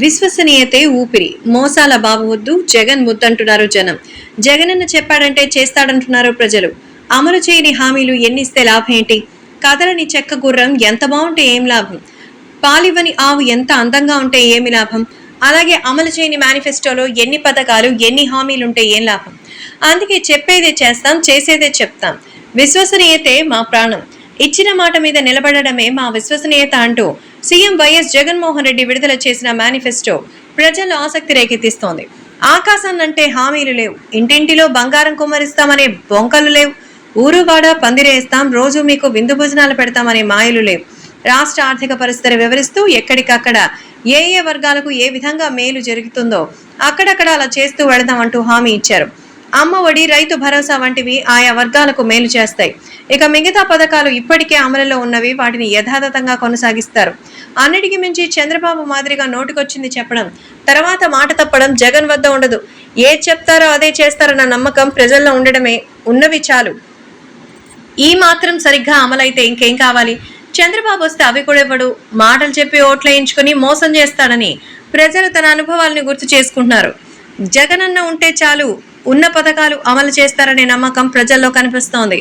విశ్వసనీయతే ఊపిరి. మోసాల బాబు వద్దు, జగన్ ముద్దంటున్నారు జనం. జగనన్న చెప్పాడంటే చేస్తాడంటున్నారు ప్రజలు. అమలు చేయని హామీలు ఎన్నిస్తే లాభం ఏంటి? కదలని చెక్క గుర్రం ఎంత బాగుంటే ఏం లాభం? పాలివ్వని ఆవు ఎంత అందంగా ఉంటే ఏమి లాభం? అలాగే అమలు చేయని మేనిఫెస్టోలో ఎన్ని పథకాలు, ఎన్ని హామీలుంటే ఏం లాభం? అందుకే చెప్పేదే చేస్తాం, చేసేదే చెప్తాం. విశ్వసనీయతే మా ప్రాణం. ఇచ్చిన మాట మీద నిలబడడమే మా విశ్వసనీయత అంటూ సీఎం వైఎస్ జగన్మోహన్ రెడ్డి విడుదల చేసిన మేనిఫెస్టో ప్రజల్లో ఆసక్తి రేకెత్తిస్తోంది. ఆకాశాన్నంటే హామీలు లేవు, ఇంటింటిలో బంగారం కుమ్మరిస్తామనే బొంకలు లేవు, ఊరువాడ పందిరేస్తాం, రోజు మీకు విందు భోజనాలు పెడతామనే మాయలు లేవు. రాష్ట్ర ఆర్థిక పరిస్థితిని వివరిస్తూ ఎక్కడికక్కడ ఏ ఏ వర్గాలకు ఏ విధంగా మేలు జరుగుతుందో అక్కడక్కడ అలా చేస్తూ వెళదామంటూ హామీ ఇచ్చారు. అమ్మ ఒడి, రైతు భరోసా వంటివి ఆయా వర్గాలకు మేలు చేస్తాయి. ఇక మిగతా పథకాలు ఇప్పటికే అమలులో ఉన్నవి, వాటిని యథాతథంగా కొనసాగిస్తారు. అన్నిటికీ మించి చంద్రబాబు మాదిరిగా నోటికొచ్చింది చెప్పడం, తర్వాత మాట తప్పడం జగన్ వద్ద ఉండదు. ఏది చెప్తారో అదే చేస్తారన్న నమ్మకం ప్రజల్లో ఉండడమే. ఉన్నవి చాలు. ఈ మాత్రం సరిగ్గా అమలైతే ఇంకేం కావాలి? చంద్రబాబు వస్తే అవి కూడా ఇవ్వడు, మాటలు చెప్పి ఓట్లేయించుకుని మోసం చేస్తాడని ప్రజలు తన అనుభవాలను గుర్తు చేసుకుంటున్నారు. జగనన్న ఉంటే చాలు, ఉన్న పథకాలు అమలు చేస్తారనే నమ్మకం ప్రజల్లో కనిపిస్తోంది.